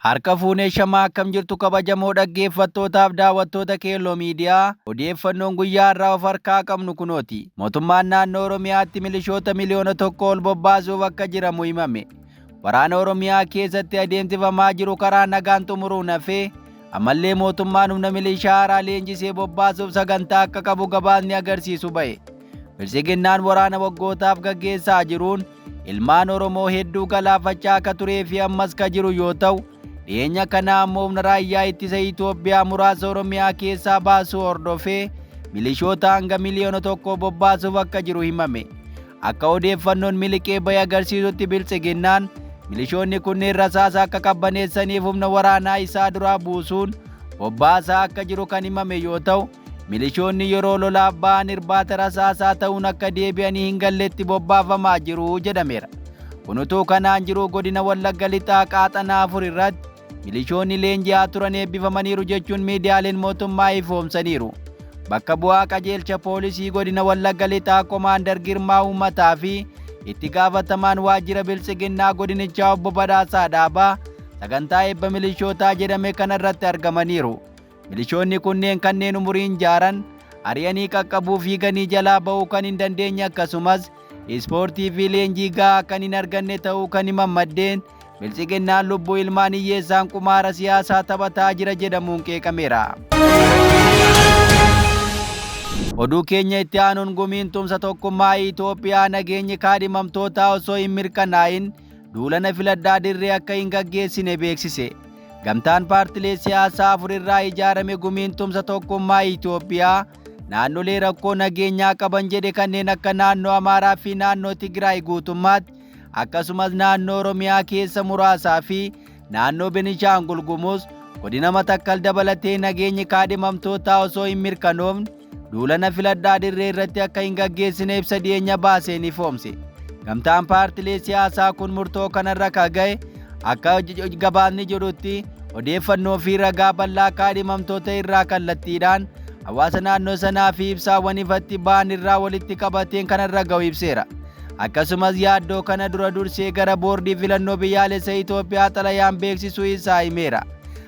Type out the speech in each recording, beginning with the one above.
Harka fuunee shamaa akkam jirtu kabajamoo dhaggeeffattootaaf daawwattoota Keelloo Miidiyaa odeeffannoon guyyaa irraa of harkaa qabnu kunooti. Mootummaan naannoo Oromiyaatti milishoota miliyoona tokko ol bobbaasuuf akka jiramu himame. Waraana Oromiyaa keessatti adeemsifamaa jiru karaa nagaan xumuruun hafee ammallee mootummaan humna milishaa haaraa leenjisee bobbaasuuf sagantaa akka qabu gabaasni agarsiisu ba'e. Bilisiginnaan waraana waggootaaf gaggeessaa jiruun ilmaan Oromoo hedduu galaafachaa akka turee fi ammas ka jiru yoo ta'u, dhiyeenya kana ammoo humna raayyaa ittisa Itoophiyaa muraasa Oromiyaa keessaa baasuu hordofee milishoota hanga miliyoona tokko bobbaasuuf akka jiru himame. Akka odeeffannoon miliqee ba'e agarsiisutti bilisiginnaan milishoonni kunneen rasaasa akka qabbaneessaniif humna waraanaa isaa duraa buusuun bobbaasaa akka jiru kan himame yoo ta'u, milishoonni yeroo lolaaf ba'an irbaata rasaasaa ta'uun akka deebi'anii hin galletti bobbaafamaa jiru jedhameera. Kun utuu kanaan jiru godina Wallagga Lixaa Qaaxanaa 4 irratti milishoonni leenji'aa turan eebbifamaniiru jechuun miidiyaaleen mootummaa ifoomsaniiru. Bakka bu'aa qajeelcha poolisii godina Wallagga Lixaa Komaandar Girmaa Uummataa fi itti gaafatamaan waajjira bilisiginnaa godinichaa obbo Badhaasaa Dhaabaa sagantaa eebba milishootaa jedhame kanarratti argamaniiru. Milishoonni kunneen kanneen umuriin jaaran ari'anii qaqqabuu fi ganii jalaa ba'uu kan hin dandeenye akkasumas ispoortii fi leenjii gahaa kan hin arganne ta'uu kan himan maddeen bilisiginnaan lubbuu ilmaan hiyyeessaan qumaara siyaasaa taphataa jira jedhamuun qeeqameera. Oduu keenya itti aanuun gumiin tumsa tokkummaa Itoophiyaa nageenyi kaadhimamtootaa osoo hin mirkanaa'in duulana filadhaa dirree akka hin gaggeessine beeksise. Gamtaan paartilee siyaasaa 4 irraa ijaarame gumiin tumsa tokkummaa Itoophiyaa naannolee rakkoo nageenyaa qaban jedhe kanneen akka naannoo Amaaraa fi naannoo Tigraay guutummaatti akkasumas naannoo Oromiyaa keessa muraasaa fi naannoo Benishaangul Gumuz godina Matakkal dabalatee nageenyi kaadhimamtootaa osoo hin mirkanoofne duulana filadhaa dirree irratti akka hin gaggeessine ibsa dhiyeenya baaseen ifoomse. Gamtaan paartilee siyaasaa kun murtoo kanarra kaga'e akka gabaasni jedhutti odeeffannoo fi ragaa bal'aa kaadhimamtoota irraa kallattiidhaan hawaasa naannoo sanaa fi ibsaawwan ifatti ba'an irraa walitti qabateen kanarra ga'u ibseera. Akkasumas yaaddoo kana dura dursee gara boordii filannoo biyyaalessa Itoophiyaa xalayaan beeksisuu isaa himeera.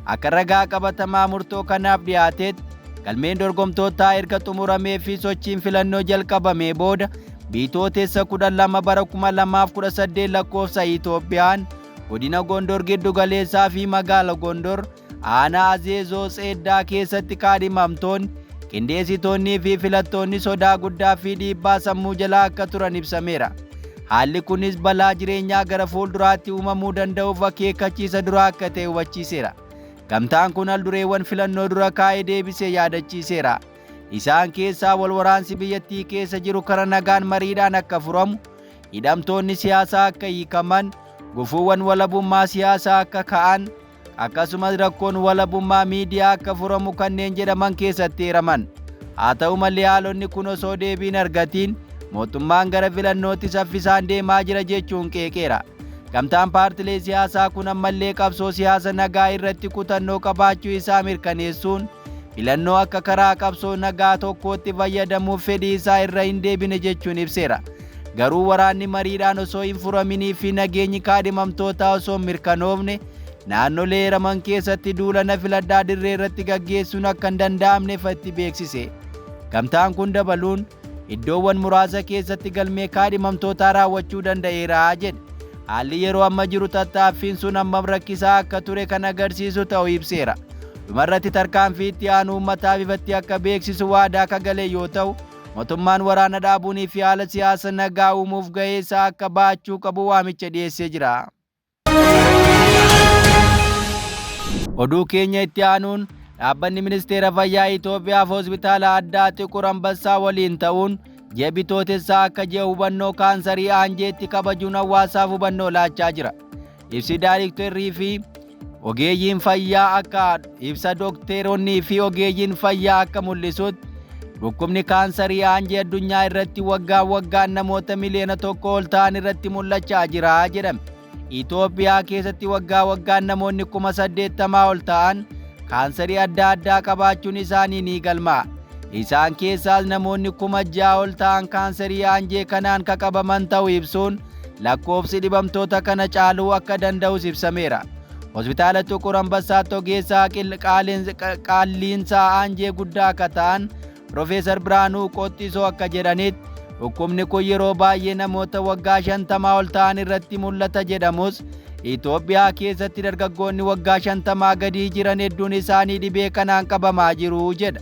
Akka ragaa qabatamaa murtoo kanaaf dhiyaatetti galmeen dorgomtootaa erga xumuramee fi sochiin filannoo jalqabamee booda Bitootessa 12 bara 2018 lakkoofsa Itoophiyaan godina Gondor giddu galeessaa fi magaala Gondor aanaa Azeezoo Tseeddaa keessatti kaadhimamtoonni qindeessitoonnii fi filattoonni sodaa guddaa fi dhiibbaa sammuu jalaa akka turan ibsameera. Haalli kunis balaa jireenyaa gara fuulduraatti uumamuu danda'uuf akeekkachiisa duraa akka ta'e hubachiiseera. Gamtaan kun haldureewwan filannoo dura kaa'ee deebisee yaadachiiseera. Isaan keessaa walwaraansi biyyattii keessa jiru karaa nagaan mariidhaan akka furamu, hidhamtoonni siyaasaa akka hiikaman, gufuuwwan walabummaa siyaasaa akka ka'an, akkasumas rakkoon walabummaa miidiyaa akka furamu kanneen jedhaman keessatti heeraman. Haa ta'u malee haalonni kun osoo deebiin argatiin mootummaan gara filannootti saffisaan deemaa jira jechuun qeeqeera. Gamtaan paartilee siyaasaa kun ammallee qabsoo siyaasa nagaa irratti kutannoo qabaachuu isaa mirkaneessuun filannoo akka karaa qabsoo nagaa tokkootti fayyadamuuf fedhii isaa irra hin deebine jechuun ibseera. Garuu waraanni mariidhaan osoo hin furaminii fi nageenyi kaadhimamtootaa osoo mirkanoofne naannolee heeraman keessatti duulana filadhaa dirree irratti gaggeessuun akka hin danda'amne ifatti beeksise. Gamtaan kun dabaluun iddoowwan muraasa keessatti galmee kaadhimamtootaa raawwachuu danda'eera jedhe. Haalli yeroo amma jiru tattaaffiin sun hammam rakkisaa akka ture kan agarsiisu ta'uu ibseera. Dhumarratti tarkaanfii itti aanu uummataaf ifatti akka beeksisu waadaa akka gale yoo ta'u, mootummaan waraana dhaabuunii fi haala siyaasa nagaa uumuuf gahee isaa akka baachuu qabu waamicha dhiyeessee jira. Oduu keenya itti aanuun dhaabbanni ministeera fayyaa Itoophiyaaf hospitaala addaa Xiqur Ambassaa waliin ta'uun ji'a Bitootessaa akka ji'a hubannoo kaansarii aanjeetti kabajuun hawaasaaf hubannoo laachaa jira. Ibsi daayiriktarrii fi ogeeyyiin fayyaa akka ibsa dookteroonnii fi ogeeyyiin fayyaa akka mul'isutti dhukkubni kaansarii aanjee addunyaa irratti waggaan namoota miliyoona 1 ol ta'an irratti mul'achaa jira jedhame. Itoophiyaa keessatti waggaan namoonni 80,000 ol ta'an kaansarii adda addaa qabaachuun isaanii ni galmaa. Isaan keessaas namoonni 6,000 ol ta'an kaansarii aanjee kanaan qabaman ta'uu ibsuun lakkoofsi dhibamtoota kana caaluu akka danda'us ibsameera. hospitaala Xuqur Ambassaatti ogeessaa qaalliinsaa aanjee guddaa akka ta'an Profeesar Biraanuu Qoxxisoo akka jedhanitti dhukkubni kun yeroo baay'ee namoota waggaa 50 ol ta'an irratti mul'ata jedhamus Itoophiyaa keessatti dargaggoonni waggaa 50 gadi jiran hedduun isaanii dhibee kanaan qabamaa jiru jedha.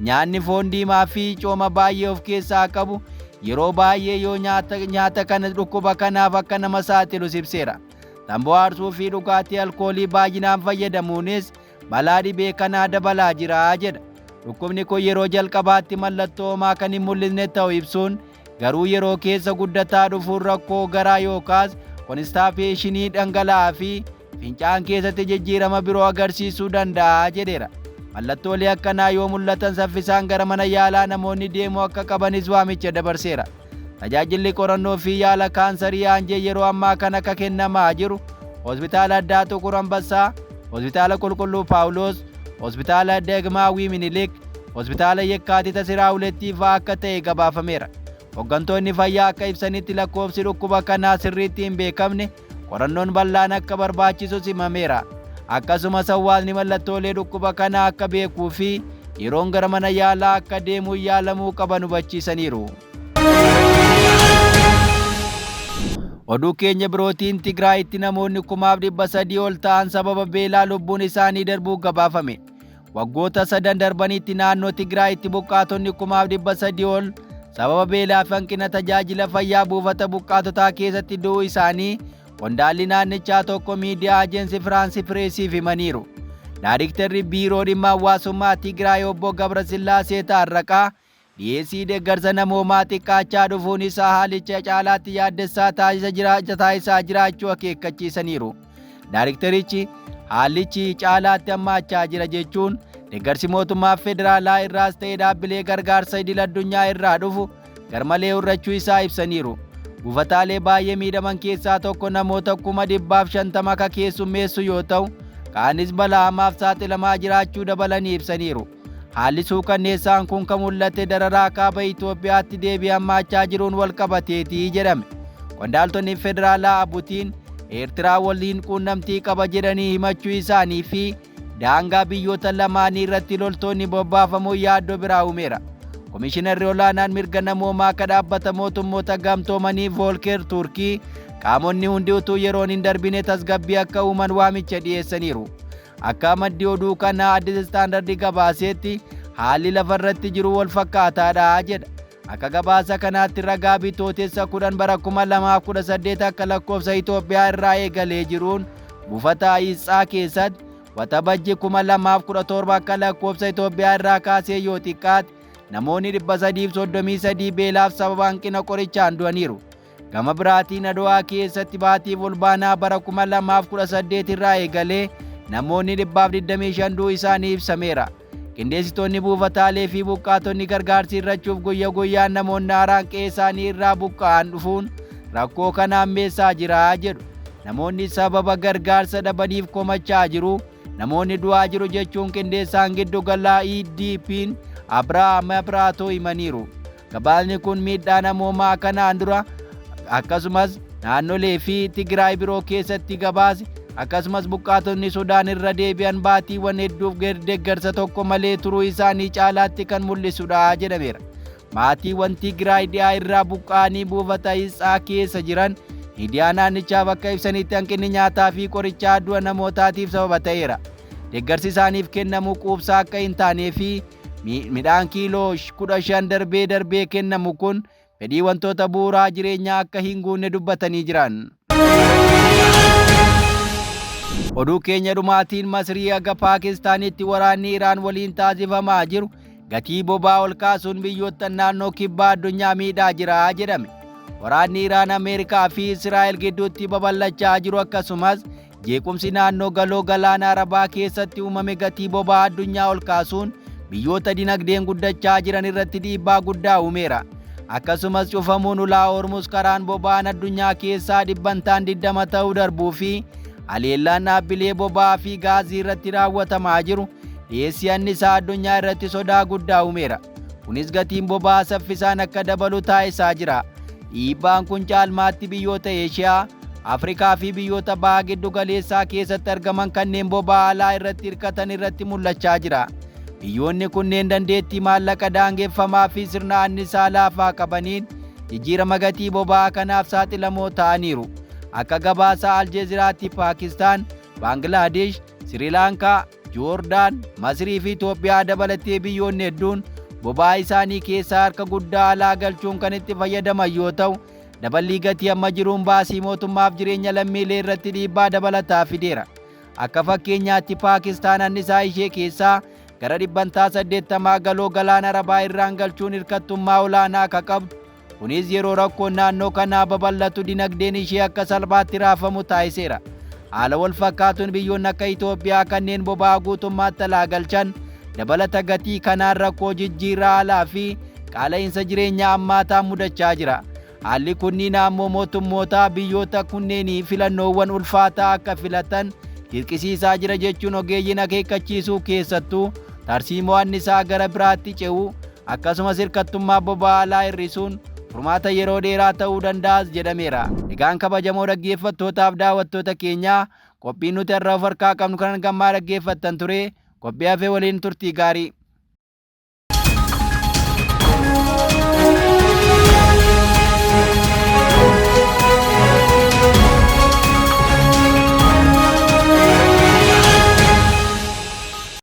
Nyaanni foon diimaa fi cooma baay'ee of keessaa qabu yeroo baay'ee yoo nyaata kana dhukkuba kanaaf akka nama saaxilu ibseera. Tamboo aarsuu fi dhugaatii alkoolii baay'inaan fayyadamuunis balaa dhibee kanaa dabalaa jira jedha. Dhukkubni kun yeroo jalqabaatti mallattoo homaa kan hin mul'isne ta'uu ibsuun garuu yeroo keessa guddataa dhufuun rakkoo garaa yookaas konistaapeeshinii dhangala'aa fi fincaan keessatti jijjiirama biroo agarsiisuu danda'a jedheera. Mallattoolee akkanaa yoo mul'atan saffisaan gara mana yaalaa namoonni deemuu akka qabanis waamicha dabarseera. Tajaajilli qorannoo fi yaala kaansarii aanjee yeroo ammaa kana akka kennamaa jiru hospitaala addaa Xuqur Ambassaa, hospitaala Qulqulluu Paawulos, hospitaala Dagmaawii Minilik, hospitaala Yekkaatita Siraawulettii fa'aa akka ta'e gabaafameera. Hooggantoonni fayyaa akka ibsanitti lakkoofsi dhukkuba kanaa sirriitti hin beekamne qorannoon bal'aan akka barbaachisu himameera. Akkasumas hawaasni mallattoolee dhukkuba kanaa akka beekuu fi yeroon gara mana yaalaa akka deemuu yaalamuu qaban hubachiisaniiru. Oduu keenya birootiin Tigraayitti namoonni 300,000 ol ta'an sababa beelaa lubbuun isaanii darbuu gabaafame. Waggoota 3 darbanitti naannoo Tigraayitti buqqaatonni 300,000 ol sababa beelaa fi hanqina tajaajila fayyaa buufata buqqaatotaa keessatti du'uu isaanii qondaalli naannichaa tokko miidiyaa Ajeensi Firaansi Pireesiif himaniiru. Daayiriktarri biiroo dhimma hawaasummaa Tigraay obbo Gabrasillaasee Taarraqaa dhiyeessii deeggarsa namoomaa xiqqaachaa dhufuun isaa haalicha caalaatti yaaddessaa taasisaa jiraachuu akeekkachiisaniiru. Daayiriktarichi haalichi caalaatti hammaachaa jira jechuun deeggarsi mootummaa federaalaa irraas ta'ee dhaabbilee gargaarsa idil addunyaa irraa dhufu garmalee hir'achuu isaa ibsaniiru. Buufataalee baay'ee miidhaman keessaa tokko namoota 150,000 akka keessummeessu yoo ta'u, kaanis balaa hamaaf saaxilamaa jiraachuu dabalanii ibsaniiru. Haalli suukanneessaan kun kan mul'ate dararaa kaaba Itoophiyaatti deebi'ee hammaachaa jiruun wal qabateetii jedhame. Qondaaltonni federaalaa Abutiin Eertiraa waliin quunnamtii qaba jedhanii himachuu isaanii fi daangaa biyyoota lamaanii irratti loltoonni bobbaafamuu yaaddoo biraa uumeera. Komishinarri olaanaan mirga namoomaa akka dhaabbata mootummoota gamtoomanii Volker Turkii qaamonni hundi utuu yeroon hin darbine tasgabbii akka uuman waamicha dhiyeessaniiru. Akka maddi oduu kanaa Addis Istaandardi gabaaseetti haalli lafarratti jiru wal fakkaataadha jedha. Akka gabaasa kanaatti ragaa bitootessa 10 bara 2018 akka lakkoofsa Itoophiyaa irraa eegalee jiruun buufata Ayiitsaa keessatti waxabajji 2017 akka lakkoofsa Itoophiyaa irraa kaasee yoo xiqqaate namoonni 333 beelaaf sababa hanqina qorichaan du'aniiru. Gama biraatiin Adowaa keessatti baatii fulbaanaa bara 2018 irraa eegalee namoonni 125 du'uu isaanii ibsameera. Qindeessitoonni buufataalee fi buqqaatonni gargaarsi irrachuuf guyyaa guyyaan namoonni haaraan qe'ee isaanii irraa buqqa'an dhufuun rakkoo kana hammeessaa jira jedhu. Namoonni sababa gargaarsa dhabaniif komachaa jiru. Namoonni du'aa jiru jechuun qindeessaan giddu galaa EDP'n Abrahaam Abraatoo himaniiru. Gabaasni kun miidhaa namoomaa kanaan dura akkasumas naannolee fi Tigraay biroo keessatti gabaase akkasumas buqqaatonni Sudaan irra deebi'an baatiiwwan hedduuf deeggarsa tokko malee turuu isaanii caalaatti kan mul'isudha jedhameera. Maatiiwwan Tigraay dhiyaa irraa buqqa'anii buufata Ayiitsaa keessa jiran miidiyaa naannichaa bakka ibsanitti hanqinni nyaataa fi qorichaa du'a namootaatiif sababa ta'eera. Deeggarsi isaaniif kennamu quubsaa akka hin taanee fi midhaan kiiloo 15 darbee kennamu kun fedhii wantoota bu'uuraa jireenyaa akka hin guunne dubbatanii jiran. Oduu keenya dhumaatiin Masrii haga Paakistaanitti waraanni Iraan waliin taasifamaa jiru gatii boba'aa ol kaasuun biyyoota naannoo kibbaa addunyaa miidhaa jira jedhame. Waraanni Iraan Ameerikaa fi Israa'el gidduutti babal'achaa jiru akkasumas jeequmsi naannoo galoo galaana Arabaa keessatti uumame gatii boba'aa addunyaa ol kaasuun biyyoota dinagdeen guddachaa jiran irratti dhiibbaa guddaa uumeera. Akkasumas cufamuun ulaa Hormuz karaan boba'aan addunyaa keessaa dhibbantaan 20 ta'uu darbuu fi haleellaan dhaabbilee boba'aa fi gaazii irratti raawwatamaa jiru dhiyeessii annisaa addunyaa irratti sodaa guddaa uumeera. Kunis gatiin boba'aa saffisaan akka dabalu taasisaa jira. Dhiibbaan kun caalmaatti biyyoota Eeshiyaa, Afrikaa fi biyyoota baha giddu galeessaa keessatti argaman kanneen boba'aa alaa irratti hirkatan irratti mul'achaa jira. Biyyoonni kunneen dandeettii maallaqa daangeffamaa fi sirna annisaa laafaa qabaniin jijjiirama gatii boba'aa kanaaf saaxilamoo ta'aniiru. Akka gabaasa Aljeeziraatti Paakistaan, Baangilaadesh, Siriilaankaa, Joordaan, Masrii fi Itoophiyaa dabalatee biyyoonni hedduun boba'aa isaanii keessaa harka guddaa alaa galchuun kan itti fayyadaman yoo ta'u, daballii gatii amma jiruun baasii mootummaaf jireenya lammiilee irratti dhiibbaa dabalataa fideera. Akka fakkeenyaatti Paakistaan annisaa ishee keessaa gara 80% galoo galaana Arabaa irraan galchuun hirkattummaa olaanaa akka qabdu, kunis yeroo rakkoon naannoo kanaa babal'atu dinagdeen ishee akka salphaatti raafamu taasiseera. Haala wal fakkaatuun biyyoonni akka Itoophiyaa kanneen boba'aa guutummaatti alaa galchan dabalata gatii kanaan rakkoo jijjiirraa alaa fi qaala'insa jireenyaa hammaataan mudachaa jira. Haalli kunniin ammoo mootummoota biyyoota kunneenii filannoowwan ulfaataa akka filatan dirqisiisaa jira jechuun ogeeyyiin akeekkachiisuu keessattuu tarsiimoo annisaa gara biraatti ce'uu akkasumas hirkattummaa boba'aa alaa hir'isuun furmaata yeroo dheeraa ta'uu danda'as jedhameera. Egaan kabajamoo dhaggeeffattootaaf daawwattoota keenyaa qophiin nuti irraa of harkaa qabnu kan gammaa dhaggeeffattan ture. Qophii hafee waliin turtii gaarii.